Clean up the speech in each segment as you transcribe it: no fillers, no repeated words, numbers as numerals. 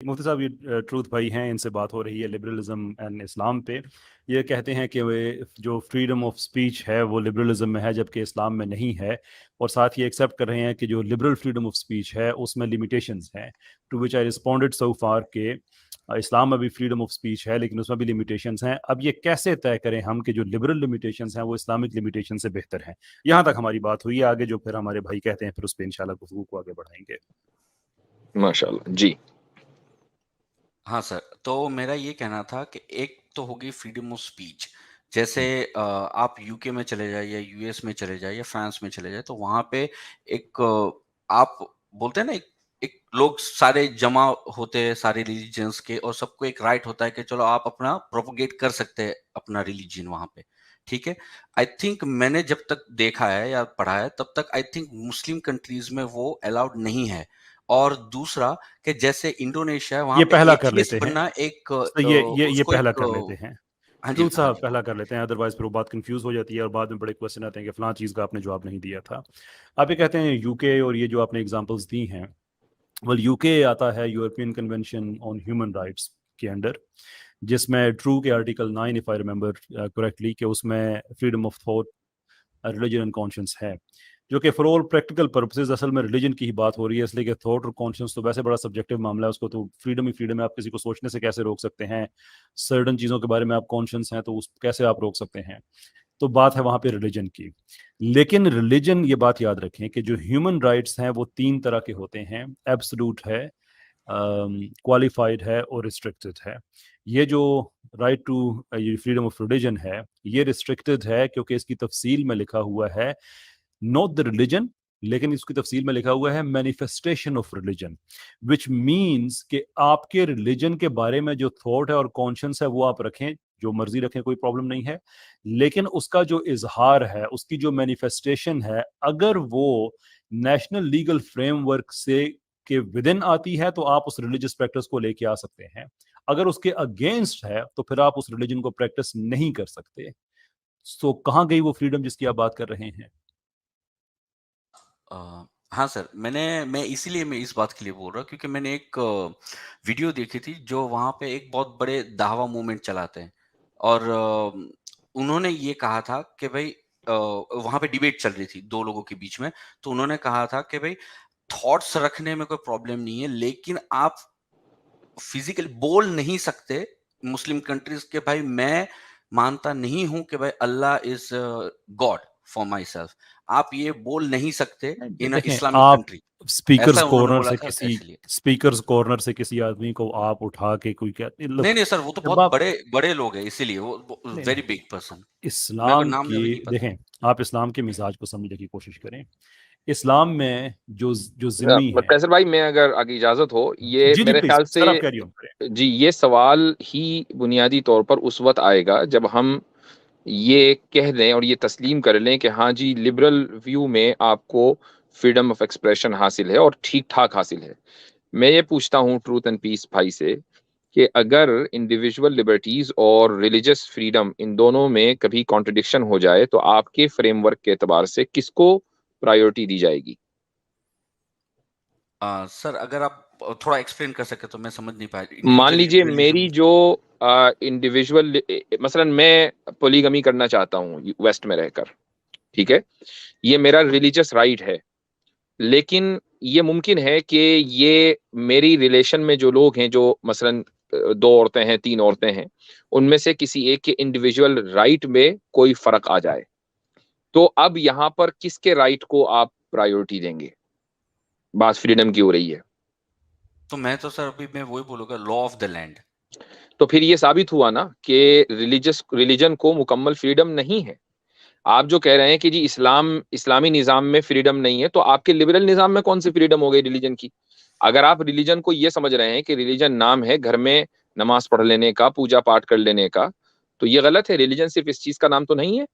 मुफ्ती साहब ये ट्रूथ भाई हैं, इनसे बात हो रही है लिबरलिज्म एंड इस्लाम पे। ये कहते हैं कि वे जो फ्रीडम ऑफ स्पीच है वो लिबरलिज्म में है जबकि इस्लाम में नहीं है, और साथ ही एक्सेप्ट कर रहे हैं कि जो लिबरल फ्रीडम ऑफ स्पीच है उसमें लिमिटेशंस हैं। टू विच आई रिस्पॉन्डेड सो फार के इस्लाम में भी फ्रीडम ऑफ स्पीच है लेकिन उसमें भी लिमिटेशंस हैं। अब ये कैसे तय करें हम कि जो लिबरल लिमिटेशंस हैं वो इस्लामिक लिमिटेशन से बेहतर हैं? यहाँ तक हमारी बात हुई है। आगे जो फिर हमारे भाई कहते हैं फिर उस पर इंशाल्लाह गुफ्तगू को आगे बढ़ाएंगे। माशाल्लाह जी। हाँ सर, तो मेरा ये कहना था कि एक तो होगी फ्रीडम ऑफ स्पीच। जैसे आप यूके में चले जाए या यूएस में चले जाए या फ्रांस में चले जाए, तो वहां पे एक आप बोलते हैं ना, एक लोग सारे जमा होते हैं सारे रिलीजन्स के, और सबको एक राइट होता है कि चलो आप अपना प्रोपोगेट कर सकते हैं अपना रिलीजन वहां पे, ठीक है। आई थिंक मैंने जब तक देखा है या पढ़ा है तब तक आई थिंक मुस्लिम कंट्रीज में वो अलाउड नहीं है। और दूसरा कि जैसे इंडोनेशिया है, वहां ये पे पहला कर एथियस्ट लेते हैं, बनना एक तो ये उसको पहला एक कर लेते हैं। हाँ जी, ट्रूथ हाँ साहब जी। पहला कर लेते हैं, अदरवाइज फिर वो बात कंफ्यूज हो जाती है और बाद में बड़े क्वेश्चन आते हैं कि फलां चीज़ का आपने जवाब नहीं दिया था। आप ये कहते हैं यूके, और ये जो आपने एग्जांपल्स दी हैं, वेल यूके आता है European convention on human rights के अंडर, जिसमें ट्रू के article 9 if I remember correctly कि उसमें freedom of thought, religion and conscience है, जो कि फॉर ऑल प्रैक्टिकल पर्पसेज असल में रिलीजन की ही बात हो रही है, इसलिए कि थॉट और कॉन्शियंस तो वैसे बड़ा सब्जेक्टिव मामला है, उसको तो फ्रीडम ही फ्रीडम है। आप किसी को सोचने से कैसे रोक सकते हैं? सर्टन चीज़ों के बारे में आप कॉन्शियंस हैं तो उस कैसे आप रोक सकते हैं? तो बात है वहाँ पे रिलीजन की। लेकिन रिलीजन, ये बात याद रखें कि जो ह्यूमन राइट्स हैं वो तीन तरह के होते हैं, एब्सोल्यूट है, क्वालिफाइड है और रिस्ट्रिक्टेड है। ये जो राइट टू ये फ्रीडम ऑफ रिलीजन है ये रिस्ट्रिक्टेड है क्योंकि इसकी तफसील में लिखा हुआ है नॉट द रिलीजन, लेकिन इसकी तफसील में लिखा हुआ है manifestation of religion, which means कि आपके रिलीजन के बारे में जो थॉट है और कॉन्शियंस है वो आप रखें, जो मर्जी रखें, कोई प्रॉब्लम नहीं है। लेकिन उसका जो इजहार है, उसकी जो मैनिफेस्टेशन है, अगर वो नेशनल लीगल फ्रेमवर्क से के विद इन आती है तो आप उस रिलीजियस प्रैक्टिस को लेके आ सकते हैं। अगर उसके अगेंस्ट है तो फिर आप उस रिलीजन को प्रैक्टिस नहीं कर सकते। सो कहाँ गई वो फ्रीडम जिसकी आप बात कर रहे हैं? हाँ सर, मैं इसीलिए मैं इस बात के लिए बोल रहा हूँ क्योंकि मैंने एक वीडियो देखी थी जो वहाँ पे एक बहुत बड़े दावा मूवमेंट चलाते हैं, और उन्होंने ये कहा था कि भाई वहाँ पे डिबेट चल रही थी दो लोगों के बीच में, तो उन्होंने कहा था कि भाई थॉट्स रखने में कोई प्रॉब्लम नहीं है, लेकिन आप फिजिकली बोल नहीं सकते मुस्लिम कंट्रीज के भाई मैं मानता नहीं हूं कि भाई Allah is God for myself. आप ये बोल नहीं सकते इन देखें, इस्लामिक आप कंट्री। स्पीकर्स ऐसा उन्होंने कॉर्नर बोला से था, तो किसी इसलिए स्पीकर्स कॉर्नर से किसी आदमी को आप उठा के कोई क्या, नहीं लुक, नहीं सर, वो तो जब बहुत आप, बड़े बड़े लोग हैं, इसीलिए वो नहीं वेरी नहीं, बिग पर्सन। मेरे को इस्लाम नाम की, अभी नहीं पता। देखें, आप इस्लाम के मिजाज को समझने की कोशिश करें। इस्लाम में जो जो जिम्मी है, कैसर भाई, मैं अगर आगे इजाजत हो, ये जी जी मेरे प्लीज ख्याल से सर आप कैरी ऑन करें। जी, ये सवाल ही बुनियादी तौर पर उस वक्त आएगा जब हम ये कह दें और ये तस्लीम कर लें कि हाँ जी, लिबरल व्यू में आपको फ्रीडम ऑफ एक्सप्रेशन हासिल है और ठीक ठाक हासिल है। मैं ये पूछता हूँ ट्रूथ एंड पीस भाई से कि अगर इंडिविजुअल लिबर्टीज और रिलीजियस फ्रीडम इन दोनों में कभी कॉन्ट्रडिक्शन हो जाए तो आपके फ्रेमवर्क के एतबार से किसको प्रायोरिटी दी जाएगी? सर अगर आप थोड़ा एक्सप्लेन कर सके तो मैं समझ नहीं पाया। मान इंडिविजुअल लीजिए लिबरलिज्म। मेरी जो इंडिविजुअल, मसलन मैं पोलीगमी करना चाहता हूँ वेस्ट में रहकर, ठीक है, ये मेरा रिलीजियस राइट है, लेकिन ये मुमकिन है कि ये मेरी रिलेशन में जो लोग हैं, जो मसलन दो औरतें हैं, तीन औरतें हैं, उनमें से किसी एक के इंडिविजुअल राइट में कोई फर्क आ जाए, तो अब यहाँ पर किसके राइट को आप प्रायोरिटी देंगे? बात फ्रीडम की हो रही है। तो मैं तो सर अभी मैं वही बोलूंगा, लॉ ऑफ द लैंड। तो फिर ये साबित हुआ ना कि रिलीजन को मुकम्मल फ्रीडम नहीं है। आप जो कह रहे हैं कि जी इस्लामी निज़ाम में फ्रीडम नहीं है, तो आपके लिबरल निज़ाम में कौन सी फ्रीडम हो गई रिलीजन की? अगर आप रिलीजन को ये समझ रहे हैं कि रिलीजन नाम है घर में नमाज पढ़ लेने का, पूजा पाठ कर लेने का, तो ये गलत है। रिलीजन सिर्फ इस चीज का नाम तो नहीं है।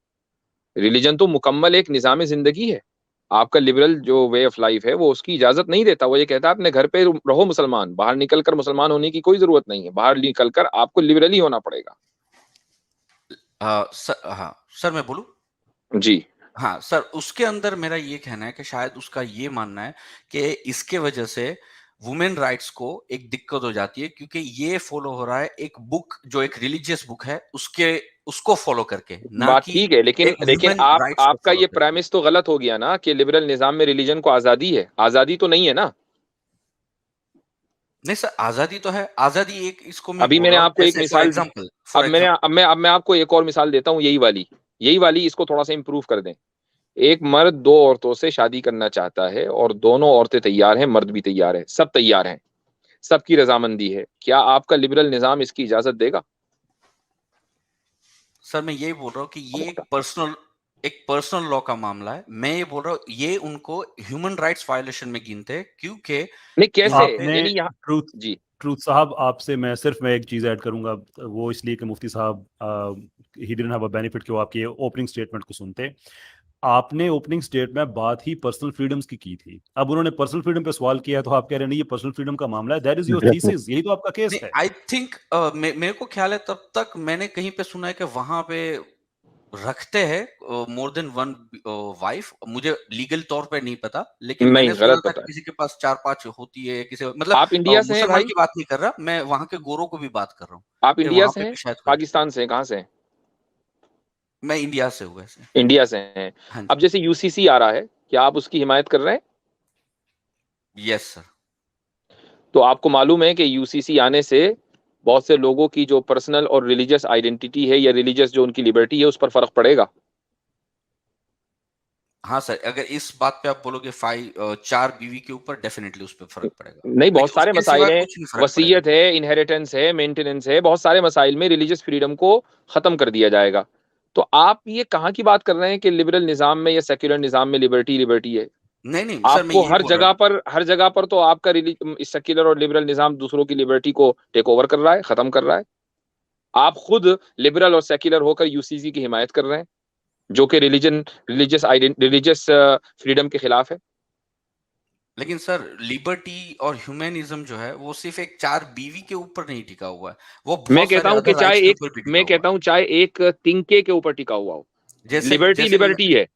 रिलीजन तो मुकम्मल एक निज़ाम जिंदगी है। आपका लिबरल जो वे ऑफ लाइफ है वो उसकी इजाजत नहीं देता। वो ये कहता है अपने घर पे रहो मुसलमान, बाहर निकलकर मुसलमान होने की कोई जरूरत नहीं है, बाहर निकलकर आपको लिबरल ही होना पड़ेगा। हाँ सर, मैं बोलूं? जी हाँ सर, उसके अंदर मेरा ये कहना है कि शायद उसका ये मानना है कि इसके वजह से वुमेन राइट्स को एक दिक्कत हो जाती है, क्योंकि ये फॉलो हो रहा है एक बुक जो एक रिलीजियस बुक है उसको फॉलो करके, ना बात कि ठीक है, लेकिन एक लेकिन ह्यूमन आप राइट्स को आपका फॉलो ये करके। प्रेमिस तो गलत हो गया ना कि लिबरल निजाम में रिलीजन को आजादी है। आजादी तो नहीं है ना। नहीं सर, आजादी तो है, आजादी एक इसको मैं अभी बोल मैंने रहा हूँ, आपको एक जैसे फॉर मिसाल दी। एग्जांपल अब मैं आपको एक और मिसाल देता हूँ, यही वाली इसको थोड़ा सा इंप्रूव कर दें। एक मर्द दो औरतों से शादी करना चाहता है और दोनों औरतें तैयार हैं, मर्द भी तैयार है, सब तैयार हैं, सबकी रजामंदी है, क्या आपका लिबरल निजाम इसकी इजाजत देगा? सर मैं यही बोल रहा हूँ कि ये एक पर्सनल लॉ का मामला है। मैं ये बोल रहा हूँ ये उनको ह्यूमन राइट्स वायलेशन में गिनते हैं, क्योंकि नहीं, कैसे? यहाँ पे यानी यहाँ ट्रूथ जी ट्रूथ साहब, आपसे मैं एक चीज़ ऐड करूंगा, वो इसलिए कि मुफ्ती साहब he didn't have a benefit कि वो आपकी ओपनिंग स्टेटमेंट को सुनते। आपने ओपनिंग स्टेट में बात ही पर्सनल फ्रीडम्स की थी। अब उन्होंने पर्सनल फ्रीडम पे सवाल किया है, तो आप कह रहे हैं नहीं ये पर्सनल फ्रीडम का मामला है। दैट इज योर थीसिस, यही तो आपका केस नहीं, है। आई थिंक मेरे को ख्याल है, तब तक मैंने कहीं पे सुना है कि वहां पे रखते हैं मोर देन वन वाइफ। मुझे लीगल तौर पे नहीं पता, लेकिन नहीं, मैंने सुना गलत था पता है। किसी के पास 4-5 होती है, किसी मतलब आप इंडिया से हैं मुसलमान भाई? की बात नहीं कर रहा मैं, वहां के गोरों को भी बात कर रहा हूँ आप कि इंडिया वहां से पे हैं, भी शायद कोई। पाकिस्तान से हैं, कहाँ से हैं? मैं इंडिया से हूँ वैसे। इंडिया से हैं। हाँ अब जी। जैसे यूसीसी आ रहा है, क्या आप उसकी हिमायत कर रहे हैं? Yes sir. तो आपको मालूम है कि यूसीसी आने से बहुत से लोगों की जो पर्सनल और रिलीजियस आइडेंटिटी है या रिलीजियस जो उनकी लिबर्टी है, उस पर फर्क पड़ेगा। हाँ सर, अगर इस बात पे आप बोलोगे 4 बीवी के ऊपर, डेफिनेटली उस पर फर्क पड़ेगा, नहीं, बहुत लेकिन सारे उसके सिवा मसाइल हैं, कुछ नहीं फर्क पड़ेगा। वसीयत है, इनहेरिटेंस है, मेंटेनेंस है, बहुत सारे मसाइल में रिलीजियस फ्रीडम को खत्म कर दिया जाएगा। तो आप ये कहाँ की बात कर रहे हैं कि लिबरल निजाम में या सेक्युलर निजाम में लिबर्टी लिबर्टी है? नहीं नहीं सर, मैं आपको यही बोल रहा हूँ। हर जगह पर तो आपका सेक्युलर और लिबरल निजाम दूसरों की लिबर्टी को टेक ओवर कर रहा है, खत्म कर रहा है। आप खुद लिबरल और सेक्युलर होकर यूसीसी की हिमायत कर रहे हैं, जो कि रिलीजियस फ्रीडम के खिलाफ है। लेकिन सर, लिबर्टी और ह्यूमैनिज्म जो है वो सिर्फ एक 4 बीवी के ऊपर नहीं टिका हुआ है, वो मैं बहुत कहता सारे हूं कि अदर राइट्स के ऊपर भी टिका मैं हुआ कहता हूं चाहे एक तिनके के ऊपर टिका हुआ हो, है। जैसे लिबर्टी जैसे लिबर्टी है।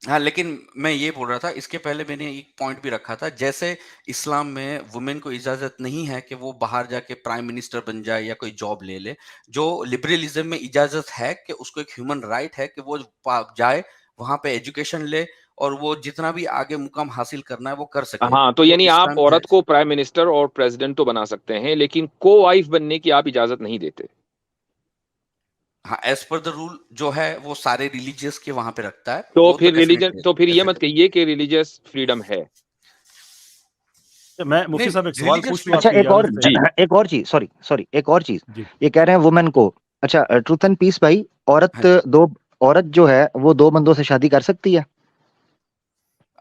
हाँ, लेकिन मैं ये बोल रहा था, इसके पहले मैंने एक पॉइंट भी रखा था, जैसे इस्लाम में वुमेन को इजाजत नहीं है कि वो बाहर जाके प्राइम मिनिस्टर बन जाए या कोई जॉब ले ले। जो लिबरलिज्म में इजाजत है कि उसको एक ह्यूमन राइट है कि वो जाए, वहां पे एजुकेशन ले, और वो जितना भी आगे मुकाम हासिल करना है वो कर सके। हाँ, तो तो यानी आप इस्लाम जो है, औरत को प्राइम मिनिस्टर और प्रेसिडेंट तो बना सकते हैं, लेकिन को वाइफ बनने की आप इजाजत नहीं देते। हाँ, एज पर द रूल जो है वो सारे रिलीजियस के वहां पे रखता है, वो तो डेफिनेटली तो फिर ये मत डेफिनेटली कहिए कि रिलीजियस फ्रीडम है। मैं मुफ्ती नहीं, साहब एक सवाल रिलीजियस पूछ लूं अच्छा, आपकी एक और इजाजत से? जी एक और चीज, सॉरी एक और चीज। जी ये कह रहे हैं वुमेन को, अच्छा ट्रूथ एंड पीस भाई, हाँ जी। औरत जो है वो 2 बंदों से शादी कर सकती है?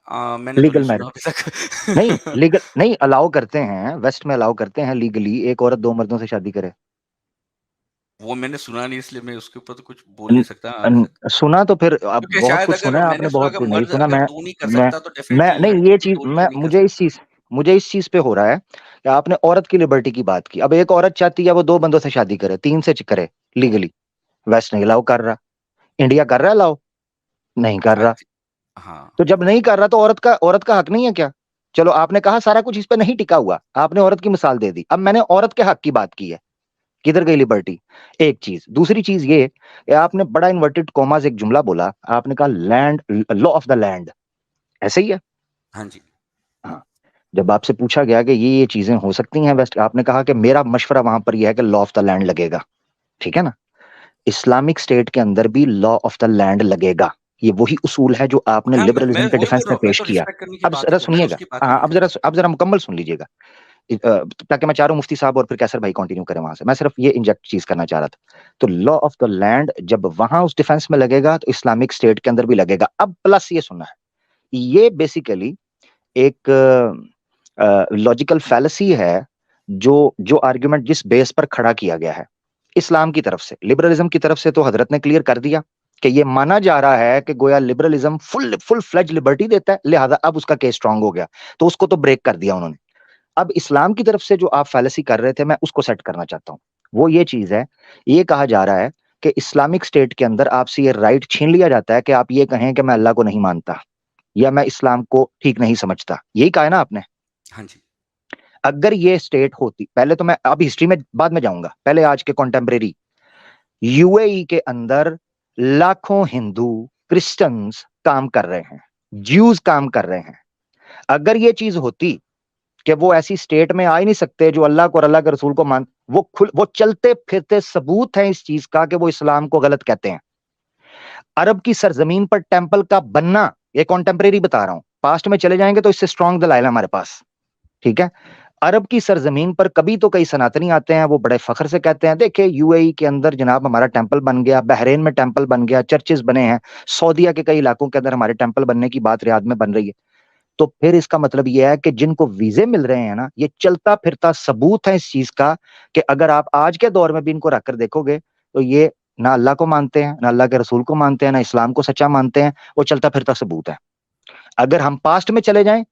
मैंने तो लीगल नहीं सुना मैरिज अभी नहीं, तक लीगल नहीं, अलाउ करते हैं, वेस्ट में अलाउ करते हैं लीगली, एक औरत 2 मर्दों से शादी करे। वो मैंने सुना नहीं, इसलिए मैं उसके ऊपर तो कुछ बोल नहीं सकता आज तक। सुना तो फिर अब क्योंकि बहुत शायद कुछ अगर सुना है मैंने आपने, सुना बहुत कि कुछ नहीं मर्द सुना। अगर 2 नहीं कर मैं सकता, तो मैं डेफिनेटली नहीं, लड़की ये भी चीज 2 क्यों नहीं कर मुझे सकती। मुझे इस चीज पे हो रहा है कि आपने औरत की लिबर्टी की बात की। अब एक औरत चाहती है वो 2 बंदों से शादी करे, 3 से करे लीगली, वेस्ट नहीं अलाउ कर रहा, इंडिया कर रहा है अलाउ? नहीं कर हाँ रहा। जी, हाँ तो जब नहीं कर रहा तो औरत का हक नहीं है क्या? चलो, आपने कहा सारा कुछ इस पे नहीं टिका हुआ, आपने औरत की मिसाल दे दी, अब मैंने औरत के हक की बात की है, किधर गई लिबर्टी? एक चीज। दूसरी चीज ये कि आपने बड़ा इन्वर्टेड कॉमास एक जुमला बोला, आपने कहा land, law of the land, ऐसे ही है? हाँ जी। हाँ। जब आपसे पूछा गया कि ये चीजें हो सकती हैं वेस्ट, आपने कहा कि मेरा मशवरा वहां पर यह है कि लॉ ऑफ द लैंड लगेगा, ठीक है ना? इस्लामिक स्टेट के अंदर भी लॉ ऑफ द लैंड लगेगा। ये वही उसूल है जो आपने हाँ, मैं लिबरलिज्म के वही बोल डिफेंस रहा में हूँ, मैं पेश तो किया। रिस्पेक्ट करने की अब बात जरा की, मैं तो सुनिएगा, उसकी बात ही हाँ, नहीं कर रहा। अब जरा मुकम्मल सुन लीजिएगा, ताकि मैं चारों मुफ्ती साहब और फिर कैसर भाई कंटिन्यू करें वहां से। मैं सिर्फ ये इंजेक्ट चीज करना चाह रहा था। तो लॉ ऑफ द लैंड जब वहां उस डिफेंस में लगेगा, तो इस्लामिक स्टेट के अंदर भी लगेगा। अब प्लस ये सुनना है, ये बेसिकली एक लॉजिकल फैलेसी है, जो आर्ग्यूमेंट जिस बेस पर खड़ा किया गया है इस्लाम की तरफ से। लिबरलिज्म की तरफ से तो हजरत ने क्लियर कर दिया कि ये माना जा रहा है कि गोया लिबरलिज्म फुल फ्लेज लिबर्टी देता है, लिहाजा अब उसका केस स्ट्रांग हो गया, तो उसको तो ब्रेक कर दिया उन्होंने। अब इस्लाम की तरफ से जो आप फैलेसी कर रहे थे, मैं उसको सेट करना चाहता हूं। वो ये चीज है, ये कहा जा रहा है कि इस्लामिक स्टेट के अंदर आपसे ये राइट छीन लिया जाता है कि आप ये कहें कि मैं अल्लाह को नहीं मानता या मैं इस्लाम को ठीक नहीं समझता। यही कहा है ना आपने? हाँ जी। अगर ये स्टेट होती, पहले तो मैं अब हिस्ट्री में बाद में जाऊंगा, पहले आज के कॉन्टेम्परेरी यूएई के अंदर लाखों हिंदू क्रिश्चियंस काम कर रहे हैं, ज्यूज काम कर रहे हैं। अगर ये चीज होती कि वो ऐसी स्टेट में आ ही नहीं सकते जो अल्लाह को और अल्लाह के रसूल को मान, वो चलते फिरते सबूत है इस चीज का कि वो इस्लाम को गलत कहते हैं। अरब की सरजमीन पर टेंपल का बनना, ये कॉन्टेम्परेरी बता रहा हूं, पास्ट में चले जाएंगे तो इससे स्ट्रॉन्ग दलाइल है हमारे पास, ठीक है। अरब की सरजमीन पर कभी तो कई सनातनी आते हैं, वो बड़े फख्र से कहते हैं देखिए यूएई के अंदर जनाब हमारा टेंपल बन गया, बहरीन में टेंपल बन गया, चर्चेस बने हैं, सऊदीया के कई इलाकों के अंदर हमारे टेंपल बनने की बात रियाद में बन रही है। तो फिर इसका मतलब यह है कि जिनको वीजे मिल रहे हैं ना, ये चलता फिरता सबूत है इस चीज का कि अगर आप आज के दौर में भी इनको रखकर देखोगे तो ये ना अल्लाह को मानते हैं, ना अल्लाह के रसूल को मानते हैं, ना इस्लाम को सच्चा मानते हैं, वो चलता फिरता सबूत है। अगर हम पास्ट में चले जाएं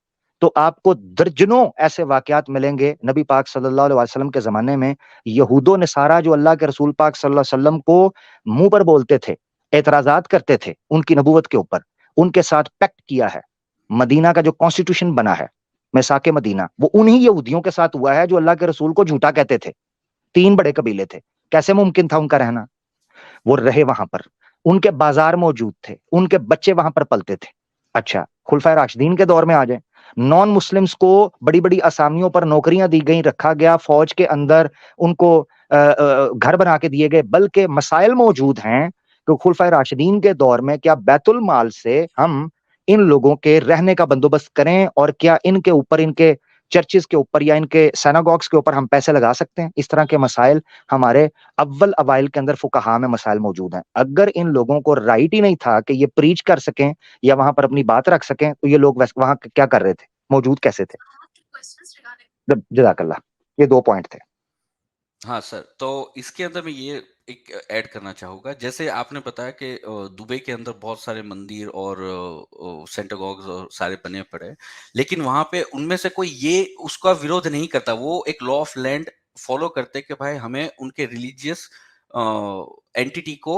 तो आपको दर्जनों ऐसे वाकयात मिलेंगे नबी पाक सल्लल्लाहु अलैहि वसल्लम के जमाने में यहूदो नसारा जो अल्लाह के रसूल पाक सल्लल्लाहु अलैहि वसल्लम को मुंह पर बोलते थे, एतराजात करते थे उनकी नबूवत के ऊपर, उनके साथ पैक्ट किया है। मदीना का जो कॉन्स्टिट्यूशन बना है मिसाके मदीना, वो उन्हीं यहूदियों के साथ हुआ है जो अल्लाह के रसूल को झूठा कहते थे। 3 बड़े कबीले थे, कैसे मुमकिन था उनका रहना? वो रहे वहां पर, उनके बाजार मौजूद थे, उनके बच्चे वहां पर पलते थे। अच्छा, खुलफाए राशिदीन के दौर में आ जाए, नॉन मुस्लिम्स को बड़ी बड़ी असामियों पर नौकरियां दी गई, रखा गया फौज के अंदर, उनको घर बना के दिए गए, बल्कि मसाइल मौजूद हैं कि खुलफाए राशिदीन के दौर में क्या बैतुल माल से हम इन लोगों के रहने का बंदोबस्त करें और क्या इनके ऊपर, इनके चर्चेस के ऊपर या इनके सिनागॉग्स के ऊपर हम पैसे लगा सकते हैं? इस तरह के मसाइल हमारे अव्वल अवाइल के अंदर फुकहा में मसाइल मौजूद हैं। अगर इन लोगों को राइट ही नहीं था कि ये प्रीच कर सकें या वहां पर अपनी बात रख सकें, तो ये लोग वहां क्या कर रहे थे, मौजूद कैसे थे? जज़ाकल्लाह। ये 2 पॉइंट थे। हाँ सर, तो इसके अंदर मैं ये एक ऐड करना चाहूँगा, जैसे आपने बताया कि दुबई के अंदर बहुत सारे मंदिर और सिनेगॉग्स और सारे बने पड़े हैं, लेकिन वहाँ पे उनमें से कोई ये उसका विरोध नहीं करता, वो एक लॉ ऑफ लैंड फॉलो करते कि भाई हमें उनके रिलीजियस एंटिटी को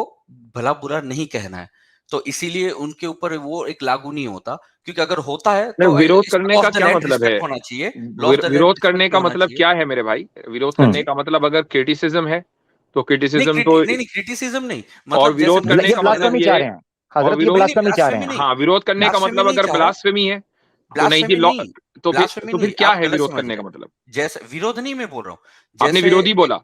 भला बुरा नहीं कहना है, तो इसीलिए उनके ऊपर वो एक लागू नहीं होता, क्योंकि अगर होता है तो विरोध करने का क्या लैंड मतलब है? रिस्पेक्ट होना चाहिए, लॉ ऑफ द लैंड विरोध करने रिस्पेक्ट का होना मतलब चाहिए। क्या है मेरे भाई? विरोध करने का मतलब अगर क्रिटिसिज्म है तो क्रिटिसिज्म तो नहीं क्रिटिसिज्म नहीं, और मतलब जैसे विरोध करने ये का मतलब ब्लास्फेमी ये चाह रहे हैं और हजरत, ये विरोध ब्लास्फेमी चाह रहे हैं। नहीं, हाँ, विरोध करने का ब्लास्फेमी मतलब नहीं अगर चाह रहा, ब्लास्फेमी है तो नहीं कि ब्लास्फेमी लॉ, नहीं, तो ब्लास्फेमी फिर नहीं, क्या आप है गलत विरोध समझ करने रहे का हैं। मतलब? जैसे विरोध नहीं मैं बोल रहा हूँ, आपने जैसे विरोधी बोला।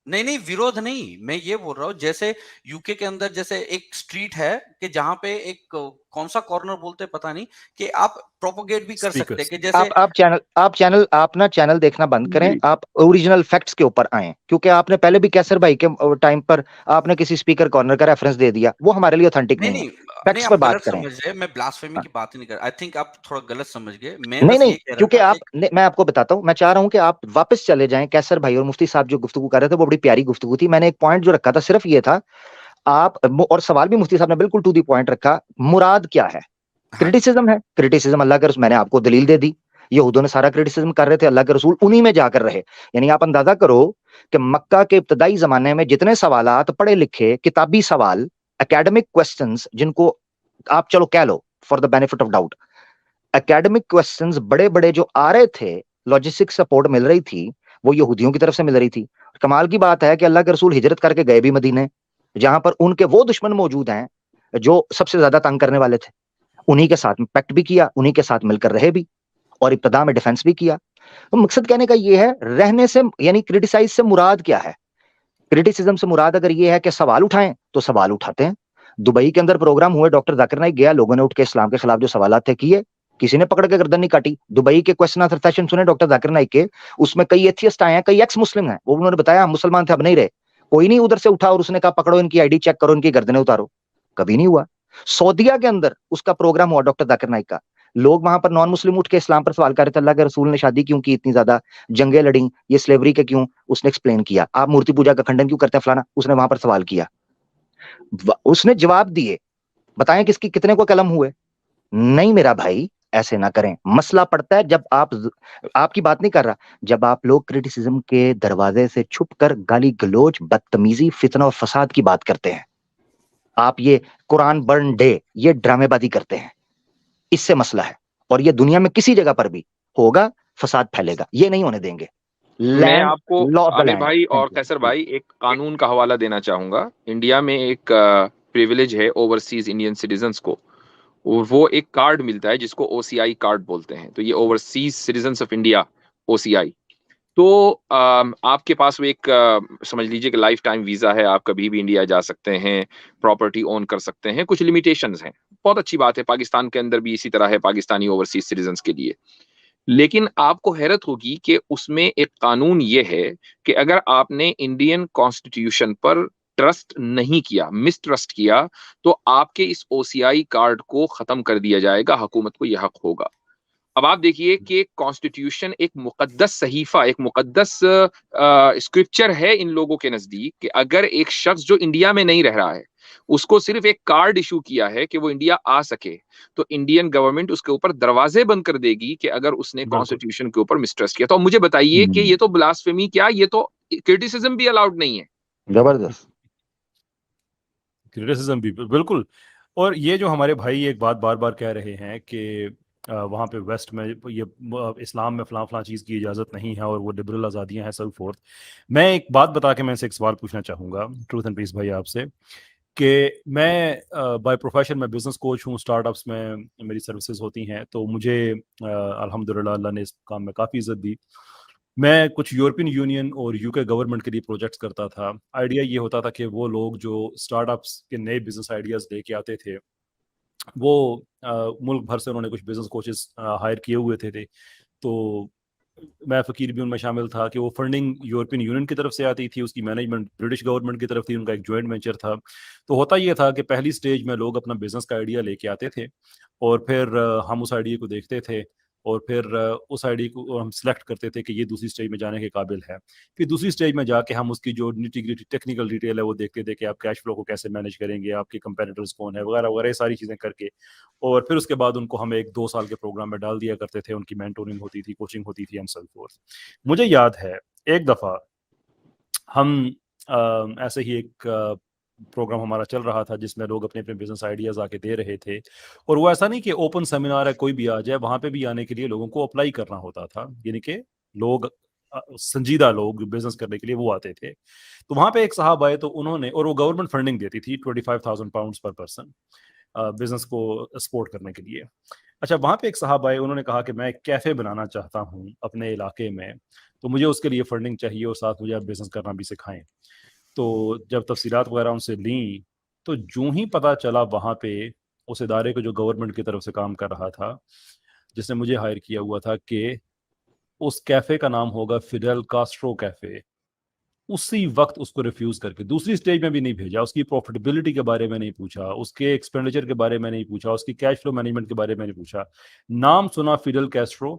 नहीं विरोध नहीं, मैं ये बोल रहा हूँ जैसे यूके के अंदर जैसे एक स्ट्रीट है कि जहाँ पे एक कौन सा कॉर्नर बोलते हैं पता नहीं, कि आप प्रोपोगेट भी कर सकते हैं कि जैसे आप ना चैनल देखना बंद करें, जी। आप ओरिजिनल फैक्ट्स के ऊपर आए, क्योंकि आपने पहले भी कैसर भाई के टाइम पर आपने किसी स्पीकर कॉर्नर का रेफरेंस दे दिया, वो हमारे लिए ऑथेंटिक नहीं है। नहीं फैक्ट्स पे आप बात गलत करें। समझ रहे हैं, मैं ब्लास्फेमी हाँ। की बात ही नहीं कर, आई थिंक आप थोड़ा गलत समझ गए, मैं नहीं बस नहीं, ये कह रहा क्योंकि था आप मैं आपको बताता हूं, मैं चाह रहा हूं कि आप वापस चले जाएं। कैसर भाई और मुफ्ती साहब जो गुफ्तगू कर रहे थे वो बड़ी प्यारी गुफ्तगू थी। मैंने एक पॉइंट जो रखा था सिर्फ ये था, आप और सवाल भी मुफ्ती साहब ने बिल्कुल टू दी पॉइंट रखा, मुराद क्या है? हाँ क्रिटिसिज्म है, क्रिटिसिज्म अल्लाह के रसूल, मैंने आपको दलील दे दी, यहूदों ने सारा क्रिटिसिज्म कर रहे थे, अल्लाह के रसूल उन्हीं में जाकर रहे। यानी आप अंदाजा करो कि मक्का के इब्तदाई जमाने में जितने सवालात पढ़े लिखे किताबी सवाल, एकेडमिक क्वेश्चंस, जिनको आप चलो कह लो for the benefit of doubt, academic questions बड़े बड़े जो आ रहे थे, लॉजिस्टिक सपोर्ट मिल रही थी, वो यहूदियों की तरफ से मिल रही थी। कमाल की बात है कि अल्लाह के रसूल हिजरत करके गए भी मदीने, जहां पर उनके वो दुश्मन मौजूद हैं जो सबसे ज्यादा तंग करने वाले थे, उन्हीं के साथ में पैक्ट भी किया, उन्हीं के साथ मिलकर रहे भी, और इब्तदा में डिफेंस भी किया। तो मकसद कहने का ये है, रहने से यानी क्रिटिसाइज से मुराद क्या है? क्रिटिसिज्म से मुराद अगर ये है कि सवाल उठाएं तो सवाल उठाते हैं। दुबई के अंदर प्रोग्राम हुए, डॉक्टर जाकिर नाइक गया, लोगों ने उठ के इस्लाम के खिलाफ जो सवाल थे किए, किसी ने पकड़ के गर्दन नहीं काटी। दुबई के क्वेश्चन आंसर सेशन सुने डॉक्टर जाकिर नाइक के, उसमें कई एथियस्ट आए हैं, कई एक्स मुस्लिम हैं, वो उन्होंने बताया हम मुसलमान थे अब नहीं रहे। कोई नहीं उधर से उठा और उसने कहा पकड़ो इनकी आईडी चेक करो, इनकी गर्दनें उतारो, कभी नहीं हुआ। सऊदीया के अंदर उसका प्रोग्राम हुआ डॉक्टर जाकिर नाइक का, लोग वहां पर नॉन मुस्लिम उठ के इस्लाम पर सवाल कर रहे थे, अल्लाह के रसूल ने शादी क्यों की, इतनी ज्यादा जंगें लड़ी, ये स्लेवरी के क्यों, उसने एक्सप्लेन किया। आप मूर्ति पूजा का खंडन क्यों करते हैं फलाना, उसने वहां पर सवाल किया, उसने जवाब दिए। बताएं किसकी कितने को कलम हुए? नहीं मेरा भाई, ऐसे ना करें। मसला पड़ता है जब आपकी बात नहीं कर रहा, जब आप लोग क्रिटिसिज्म के दरवाजे से छुपकर गाली गलोच, बदतमीजी, फितना और फसाद की बात करते हैं। आप ये कुरान बर्न डे, ये ड्रामेबाजी करते हैं, इससे मसला है। और ये दुनिया में किसी जगह पर भी होगा, फसाद फैलेगा, ये नहीं होने देंगे। मैं लैंड, आपको law of the Aamir land. भाई और थैंक यू। कैसर भाई एक कानून का हवाला देना चाहूंगा। इंडिया में एक प्रिविलेज है ओवरसीज इंडियन सिटीजन्स को, और वो एक कार्ड मिलता है जिसको ओसीआई कार्ड बोलते हैं। तो ये overseas citizens of India, OCI. तो आपके पास वो एक समझ लीजिए कि लाइफ टाइम वीजा है, आप कभी भी इंडिया जा सकते हैं, प्रॉपर्टी ओन कर सकते हैं, कुछ लिमिटेशंस हैं। बहुत अच्छी बात है, पाकिस्तान के अंदर भी इसी तरह है पाकिस्तानी ओवरसीज सिटीजन्स के लिए। लेकिन आपको हैरत होगी कि उसमें एक कानून ये है कि अगर आपने इंडियन कॉन्स्टिट्यूशन पर ट्रस्ट नहीं किया, मिसट्रस्ट किया, तो आपके इस ओसीआई कार्ड को खत्म कर दिया जाएगा, हुकूमत को यह हक होगा। अब आप देखिए कि कॉन्स्टिट्यूशन एक मुकद्दस सहीफा, एक मुकद्दस स्क्रिप्चर है इन लोगों के नजदीक, कि अगर एक शख्स जो इंडिया में नहीं रह रहा है, उसको सिर्फ एक कार्ड इशू किया है कि वो इंडिया आ सके, तो इंडियन गवर्नमेंट उसके ऊपर दरवाजे बंद कर देगी कि अगर उसने बिल्कुल कॉन्स्टिट्यूशन के ऊपर मिसट्रस्ट किया। तो अब मुझे बताइए कि ये तो ब्लास्फेमी, क्या ये तो क्रिटिसिज्म भी अलाउड नहीं है। जबरदस्त। क्रिटिसिज्म भी बिल्कुल। और ये जो हमारे भाई एक बात बार बार कह रहे हैं कि वहाँ पे वेस्ट में ये इस्लाम में फलां फलां चीज़ की इजाज़त नहीं है और वो लिबरल आज़ादियाँ हैं, सो फोर्थ। मैं एक बात बता के मैं से एक सवाल पूछना चाहूँगा ट्रूथ एंड पीस भाई आपसे, कि मैं बाय प्रोफेशन मैं बिज़नेस कोच हूँ, स्टार्टअप्स में मेरी सर्विसेज होती हैं। तो मुझे अल्हम्दुलिल्लाह अल्लाह ने इस काम में काफ़ी इज़्ज़त दी। मैं कुछ यूरोपियन यूनियन और यूके गवर्नमेंट के लिए प्रोजेक्ट्स करता था। आइडिया ये होता था कि वो लोग जो स्टार्टअप्स के नए बिजनेस आइडियाज़ लेके आते थे, वो मुल्क भर से उन्होंने कुछ बिजनेस कोचेस हायर किए हुए थे। तो मैं फ़कीर भी उनमें शामिल था कि वो फंडिंग यूरोपियन यूनियन की तरफ से आती थी, उसकी मैनेजमेंट ब्रिटिश गवर्नमेंट की तरफ थी, उनका एक जॉइंट वेंचर था। तो होता ये था कि पहली स्टेज में लोग अपना बिजनेस का आइडिया लेके आते थे, और फिर हम उस आइडिया को देखते थे, और फिर उस आइडिया को हम सेलेक्ट करते थे कि ये दूसरी स्टेज में जाने के काबिल है। फिर दूसरी स्टेज में जाके हम उसकी जो निटी-ग्रिटी टेक्निकल डिटेल है वो देखते थे कि आप कैश फ्लो को कैसे मैनेज करेंगे, आपके कंपेटिटर्स कौन है, वगैरह वगैरह, ये सारी चीज़ें करके। और फिर उसके बाद उनको हम एक 2 साल के प्रोग्राम में डाल दिया करते थे, उनकी मेंटोरिंग होती थी, कोचिंग होती थी एंड सो फोर्थ। मुझे याद है एक दफ़ा हम ऐसे ही एक प्रोग्राम हमारा चल रहा था जिसमें लोग अपने-अपने बिज़नेस आइडियाज़ आके दे रहे थे, और वो ऐसा नहीं कि ओपन सेमिनार है कोई भी आ जाए, वहाँ पे भी आने के लिए लोगों को अप्लाई करना होता था। यानी कि लोग संजीदा लोग बिज़नेस करने के लिए वो आते थे। तो वहाँ पे एक साहब आए, तो उन्होंने, और वो गवर्नमेंट फंडिंग देती थी 25,000 पाउंड्स पर पर्सन बिज़नेस को सपोर्ट करने के लिए। अच्छा, वहाँ पे एक साहब आए, उन्होंने कहा कि मैं एक कैफ़े बनाना चाहता हूँ अपने इलाके में, तो मुझे उसके लिए फंडिंग चाहिए और साथ मुझे आप बिज़नेस करना भी सिखाएँ। तो जब तफ़सीलात वगैरह उनसे लीं, तो यूँ ही पता चला वहाँ पे उस इदारे को जो गवर्नमेंट की तरफ से काम कर रहा था, जिसने मुझे हायर किया हुआ था, कि उस कैफ़े का नाम होगा फिडेल कास्ट्रो कैफ़े। उसी वक़्त उसको रिफ्यूज़ करके दूसरी स्टेज में भी नहीं भेजा, उसकी प्रॉफ़िटेबिलिटी के बारे में नहीं पूछा, उसके एक्सपेंडिचर के बारे में नहीं पूछा, उसकी कैश फ्लो मैनेजमेंट के बारे में नहीं पूछा। नाम सुना फिडेल कैस्ट्रो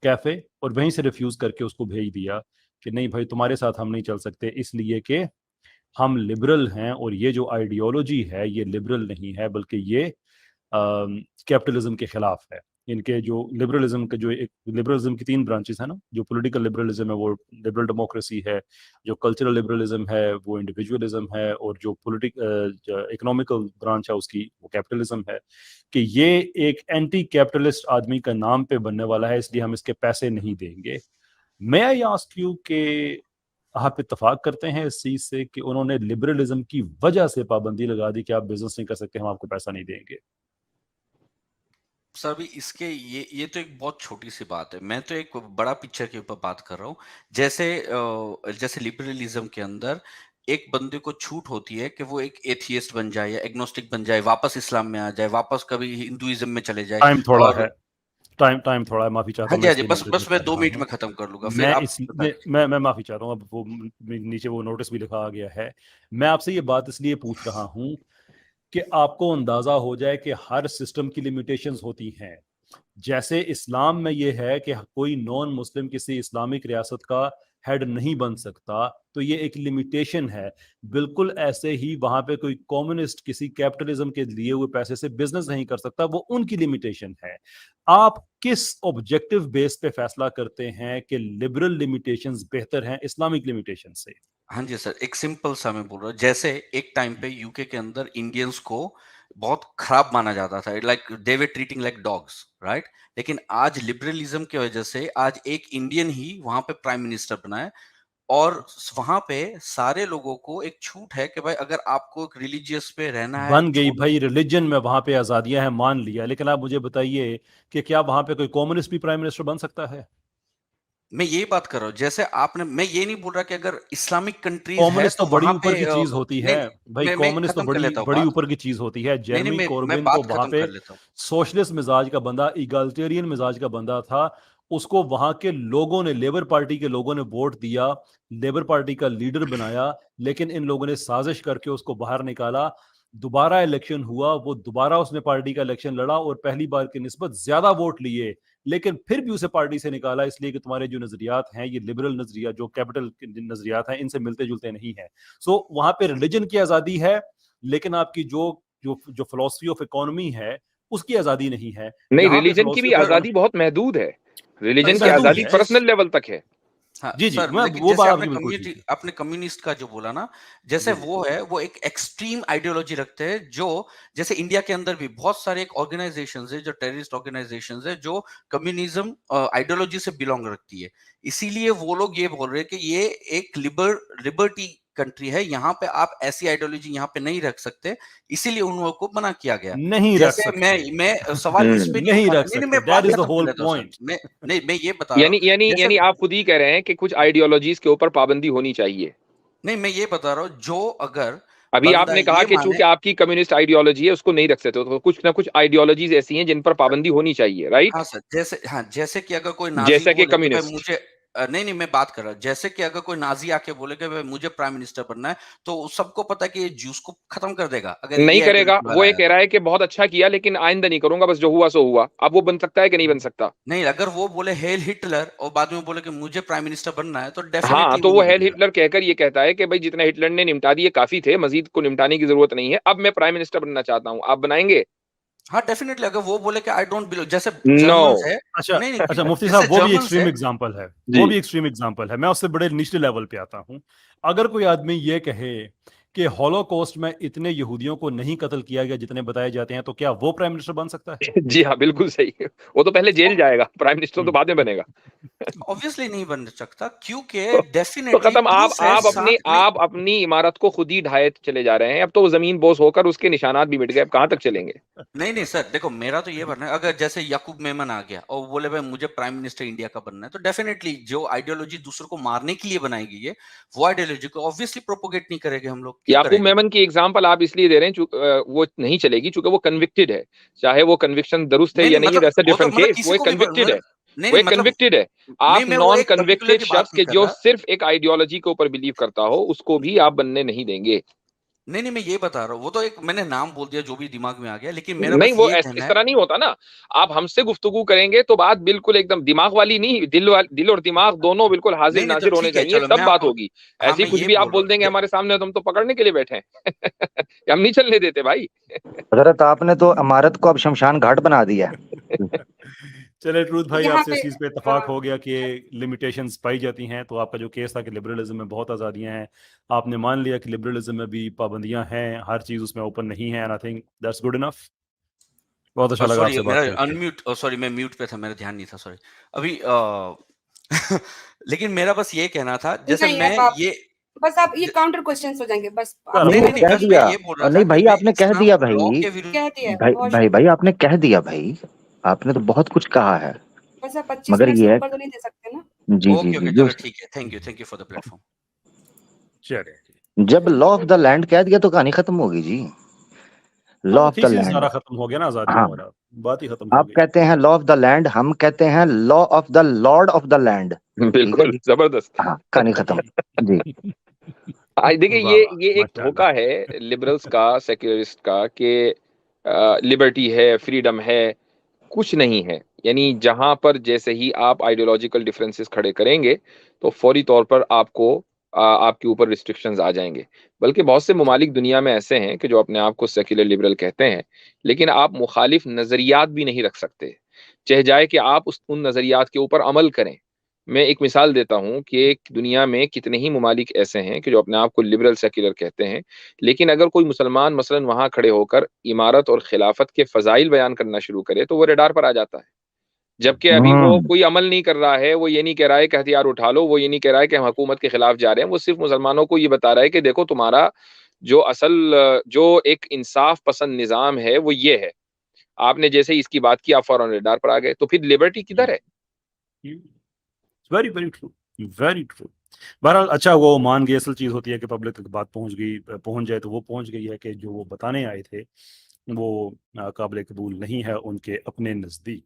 कैफ़े, और वहीं से रिफ्यूज़ करके उसको भेज दिया कि नहीं भाई, तुम्हारे साथ हम नहीं चल सकते, इसलिए कि हम लिबरल हैं, और ये जो आइडियोलॉजी है ये लिबरल नहीं है, बल्कि ये कैपिटलिज्म के खिलाफ है। इनके जो लिबरलिज्म के जो एक लिबरलिज्म की 3 ब्रांचेस हैं ना, जो पॉलिटिकल लिबरलिज्म है वो लिबरल डेमोक्रेसी है, जो कल्चरल लिबरलिज्म है वो इंडिविजुअलिज्म है, और जो इकोनॉमिकल ब्रांच है उसकी वो कैपिटलिज्म है। कि ये एक एंटी कैपिटलिस्ट आदमी का नाम पे बनने वाला है, इसलिए हम इसके पैसे नहीं देंगे। मैं आई आस्क यू कि आप इत्तेफाक करते हैं इस चीज से कि उन्होंने लिबरलिज्म की वजह से पाबंदी लगा दी कि आप बिजनेस नहीं कर सकते, हम आपको पैसा नहीं देंगे? सर अभी इसके ये तो एक बहुत छोटी सी बात है। मैं तो एक बड़ा पिक्चर के ऊपर बात कर रहा हूँ। जैसे लिबरलिज्म के अंदर एक बंदे को छूट होती है कि वो एक एथियस्ट बन जाए या एग्नोस्टिक बन जाए, वापस इस्लाम में आ जाए, वापस कभी हिंदुइज्म में चले जाए। टाइम थोड़ा और है, टाइम थोड़ा है, माफी चाहता हाँ हूँ, जी, मैं हाँ जी, इसलिए बस नोटिस बस भी मैं कर 2 रहा मिनट हूँ। में खत्म कर लूंगा, फिर मैं आप इस बताएं। मैं माफी चाह रहा हूँ, अब वो नीचे वो नोटिस भी लिखा आ गया है। मैं आपसे ये बात इसलिए पूछ रहा हूँ कि आपको अंदाजा हो जाए कि हर सिस्टम की लिमिटेशंस होती हैं। जैसे इस्लाम में ये है कि कोई नॉन मुस्लिम किसी इस्लामिक रियासत का हेड नहीं बन सकता, तो ये एक लिमिटेशन है। बिल्कुल ऐसे ही वहां पे कोई कम्युनिस्ट किसी कैपिटलिज्म के लिए हुए पैसे से बिजनेस नहीं कर सकता, वो उनकी लिमिटेशन है। आप किस ऑब्जेक्टिव बेस पे फैसला करते हैं कि लिबरल लिमिटेशंस बेहतर हैं इस्लामिक लिमिटेशन से? हाँ जी सर, एक सिंपल सा मैं बोल रहा हूँ। जैसे एक टाइम पे यूके के अंदर इंडियंस को बहुत खराब माना जाता था, like they were treating like dogs, right. लेकिन आज लिबरलिज्म की वजह से आज एक इंडियन ही वहां पे प्राइम मिनिस्टर बना है, और वहां पे सारे लोगों को एक छूट है कि भाई अगर आपको एक रिलीजियस पे रहना है, बन गई भाई रिलीजन में, वहां पे आजादियां हैं, मान लिया, लेकिन आप मुझे बताइए कि क्या वहां पे कोई कम्युनिस्ट भी प्राइम मिनिस्टर बन सकता है? मैं यही बात कर रहा हूँ, जैसे आपने, मैं ये नहीं बोल रहा कि अगर इस्लामिक कंट्रीज है कम्युनिस्ट तो तो बड़ी वहां ऊपर पे की चीज होती है नहीं, भाई, मैं कम्युनिस्ट तो खत्म कर बड़ी लेता हूँ बड़ी बात। ऊपर की चीज होती है। नहीं नहीं, जेरमी मैं कोर्बिन को बात वहां खत्म पे कर लेता हूँ। सोशलिस्ट मिजाज का बंदा, इगालिटेरियन मिजाज का बंदा था, उसको वहां के लोगों ने, लेबर पार्टी के लोगों ने वोट दिया, लेबर पार्टी का लीडर बनाया, लेकिन इन लोगों ने साजिश करके उसको बाहर निकाला। दोबारा इलेक्शन हुआ, वो दोबारा उसने पार्टी का इलेक्शन लड़ा और पहली बार की निस्बत ज्यादा वोट लिए, लेकिन फिर भी उसे पार्टी से निकाला, इसलिए कि तुम्हारे जो नजरियात हैं, ये लिबरल नजरिया, जो कैपिटल नजरियात हैं, इनसे मिलते जुलते नहीं है। सो वहां पे रिलीजन की आजादी है, लेकिन आपकी जो जो जो फिलोसफी ऑफ इकोनॉमी है, उसकी आजादी नहीं है। नहीं, यहाँ पे रिलीजन की फिलोसफी भी ऑफ सर आजादी बहुत महदूद है। रिलीजन की सर महदूद आजादी है। पर्सनल लेवल तक है। हाँ जी जी, सर, मैं लेकिन वो जैसे बात आपने आपकी बिल्कुल कम्युनिटी, ठीक है। आपने कम्युनिस्ट का जो बोला ना, जैसे जी जी वो है, वो एक एक्सट्रीम आइडियोलॉजी रखते हैं, जो जैसे इंडिया के अंदर भी बहुत सारे एक ऑर्गेनाइजेशंस है जो टेररिस्ट ऑर्गेनाइजेशंस है जो कम्युनिज्म आइडियोलॉजी से बिलोंग रखती है। इसीलिए वो लोग ये बोल रहे हैं कि ये एक लिबर्टी कंट्री है, यहाँ पे आप ऐसी आइडियोलॉजी यहाँ पे नहीं रख सकते, इसीलिए उन लोगों को मना किया गया। नहीं रख जैसे सकते, मैं सवाल इस पे नहीं नहीं उठाना, रख नहीं नहीं, सकते, मैं दैट बात इज द खत्म कर होल लेता हूँ सर, पॉइंट। मैं ये बता रहा हूँ। यानी यानी जैसे यानी आप खुद ही कह रहे हैं कि कुछ आइडियोलॉजीज के ऊपर पाबंदी होनी चाहिए। नहीं, मैं ये बता रहा हूँ, जो अगर अभी बंदा आपने कहा ये कि माने, चूंकि आपकी कम्युनिस्ट आइडियोलॉजी है उसको नहीं रख सकते, तो कुछ ना कुछ आइडियोलॉजीज ऐसी हैं जिन पर पाबंदी होनी चाहिए, राइट? हाँ सर, जैसे, हाँ जैसे कि अगर कोई नाजी जैसा कि बोले कि भाई कम्युनिस्ट। मुझे नहीं नहीं, मैं बात कर रहा हूँ, जैसे कि अगर कोई नाजी आके बोले कि भाई मुझे प्राइम मिनिस्टर बनना है, तो सबको पता है कि ये ज्यूस को खत्म कर देगा अगर नहीं ये करेगा, आइडियोलॉजी वो वाला ये आया कह तो। रहा है कि बहुत अच्छा किया लेकिन आइंदा नहीं करूंगा, बस जो हुआ सो हुआ। अब वो बन सकता है कि नहीं बन सकता? नहीं, अगर वो बोले हेल हिटलर और बाद में बोले कि मुझे प्राइम मिनिस्टर बनना है, तो हाँ, डेफिनेटली तो वो वो नहीं हेल बनेगा। हिटलर कहकर ये कहता है कि भाई जितना हिटलर ने निपटा दिए काफी थे, मजीद को निपटाने की जरूरत नहीं है, अब मैं प्राइम मिनिस्टर बनना चाहता हूं। आप बनाएंगे? हाँ डेफिनेटली, अगर वो बोले कि आई डोंट बिलोंग, जैसे नो। जर्मन्स है, अच्छा नहीं नहीं, अच्छा, मुफ्ती जैसे साहब, वो भी जर्मन्स एक्सट्रीम है। एग्जांपल है, वो जी। भी एक्सट्रीम एग्जांपल है। मैं उससे बड़े निचले लेवल पे आता हूं। अगर कोई आदमी ये कहे कि हॉलोकॉस्ट में इतने यहूदियों को नहीं कत्ल किया गया जितने बताए जाते हैं, तो क्या वो प्राइम मिनिस्टर बन सकता है? जी हाँ, बिल्कुल सही। वो तो पहले जेल जाएगा, प्राइम मिनिस्टर तो बाद में बनेगा। ऑब्वियसली नहीं बन सकता, क्योंकि तो, तो डेफिनेटली खत्म। आप प्रूफ है आप अपनी साथ में। आप अपनी इमारत को खुद ही ढाए चले जा रहे हैं। अब तो वो जमीन बोस होकर उसके निशानात भी मिट गए, अब कहां तक चलेंगे? नहीं नहीं सर, देखो मेरा तो ये बनना है, अगर जैसे याकूब मेमन आ गया और बोले भाई मुझे प्राइम मिनिस्टर इंडिया का बनना है, तो डेफिनेटली जो आइडियोलॉजी दूसरों को मारने के लिए बनाई गई है, वो आइडियोलॉजी को ऑब्वियसली प्रोपोगेट नहीं करेंगे हम लोग, क्यों याकूब करेंगे। मेमन की एग्जांपल आप इसलिए दे रहे हैं वो नहीं चलेगी चूंकि वो कन्विक्टेड है। चाहे वो कन्विक्शन दुरुस्त है नहीं या नहीं, नहीं है, मतलब दैट्स अ वो तो डिफरेंट मतलब केस। वो किसी एक को भी कन्विक्टेड है। नहीं वो नहीं, एक मतलब कन्विक्टेड है। नहीं, आप मैं वो नॉन एक पर्टिकुलर कन्विक्टेड की बात शख्स नहीं के कर जो रहा। सिर्फ एक आइडियोलॉजी के ऊपर बिलीव करता हो उसको भी आप बनने नहीं देंगे। नहीं नहीं, मैं ये बता रहा हूँ, वो तो एक मैंने नाम बोल दिया जो भी दिमाग में आ गया, लेकिन मेरा नहीं, बस वो ये इस कहना है। तरह नहीं होता ना। आप हमसे गुफ्तगू करेंगे तो बात बिल्कुल एकदम दिमाग वाली नहीं, दिल और दिमाग दोनों बिल्कुल हाजिर नहीं नहीं, तो नाजिर होने ठीक है, चाहिए, चलो तब मैं बात आपको, होगी। हाँ ऐसे ही मैं कुछ ये भी आप बोल रहा बोल देंगे हूँ। हमारे सामने, तो हम तो पकड़ने के लिए बैठे हैं। कि हम नहीं चलने देते भाई। हजरत आपने तो इमारत को अब शमशान घाट बना दिया है। चले ट्रूथ भाई, यहाँ आपसे पे इस चीज पे इतफाक हो गया कि लिमिटेशंस पाई जाती हैं, तो आपका जो केस था कि लिबरलिज्म में बहुत आज़ादियां हैं, आपने मान लिया कि लिबरलिज्म में भी पाबंदियां हैं, हर चीज उसमें ओपन नहीं है, and I think that's good enough. बहुत अच्छा लगा सॉरी, आपसे मेरा बात करके। अनम्यूट, सॉरी मैं म्यूट पे था, मेरा ध्यान नहीं था, सॉरी। अभी लेकिन मेरा बस ये कहना था, जैसे नहीं, मैं अब आप ये बस आप ये काउंटर क्वेश्चंस हो जाएंगे, बस आप चलो नहीं नहीं नहीं मेरे नहीं, कह बस क्वेश्चन मैं दिया, ये बोल रहा और था नहीं कि भाई मैं आपने कह दिया इस्लाम लॉ भाई, के विरुद्ध। कह दिया भाई बहुत भाई भाई आपने कह दिया भाई, आपने तो बहुत कुछ कहा है, बस आप 25 मगर मिनट से ये है, ऊपर तो नहीं दे सकते ना। जी जी ओके जी ओके, जो चलो ठीक है, thank you for the platform. चलिए, जब लॉ ऑफ द लैंड कह दिया तो कहानी खत्म होगी जी। हाँ लॉ तो ऑफ द थीसिस लैंड, सारा खत्म हो गया ना आज़ादियों हाँ, वाला, बात ही खत्म हो आप गई। कहते हैं लॉ ऑफ द लैंड, हम कहते हैं law of the Lord of the land. ठीक है बिल्कुल जी, जबरदस्त। हाँ कहानी खत्म जी। आज देखिए, वाह वाह, ये एक माशाल्लाह। धोखा है लिबरल्स का, सेक्युलरिस्ट का, कि लिबर्टी है, फ्रीडम है, कुछ नहीं है। यानी जहां पर जैसे ही आप आइडियोलॉजिकल डिफरेंसेस खड़े करेंगे तो फौरी तौर पर आपको आपके ऊपर रिस्ट्रिक्शंस आ जाएंगे। बल्कि बहुत से ममालिक दुनिया में ऐसे हैं कि जो अपने आप को सेक्युलर लिबरल कहते हैं, लेकिन आप मुखालिफ नजरियात भी नहीं रख सकते, चाहे जाए कि आप उन नजरियात के ऊपर अमल करें। मैं एक मिसाल देता हूँ कि दुनिया में कितने ही ममालिक ऐसे हैं कि जो अपने आप को लिबरल सेक्युलर कहते हैं, लेकिन अगर कोई मुसलमान मसलन वहाँ खड़े होकर इमारत और खिलाफत के फ़ज़ाइल बयान करना शुरू करे, तो वो रडार पर आ जाता है। जबकि अभी वो कोई अमल नहीं कर रहा है, वो ये नहीं कह रहा है कि हथियार उठा लो, वो ये नहीं कह रहा है कि हम हुकूमत के खिलाफ जा रहे हैं, वो सिर्फ़ मुसलमानों को ये बता रहा है कि देखो तुम्हारा जो असल जो एक इंसाफ पसंद निज़ाम है, वो ये है। आपने जैसे ही इसकी बात की, आप फ़ौरन रडार पर आ गए, तो फिर लिबर्टी किधर है? Very very true, very true. बहरहाल अच्छा, वो मान गई, असल चीज़ होती है कि पब्लिक तक बात पहुंच गई, पहुंच जाए तो वो पहुंच गई है कि जो वो बताने आए थे वो काबिल कबूल नहीं है उनके अपने नज़दीक।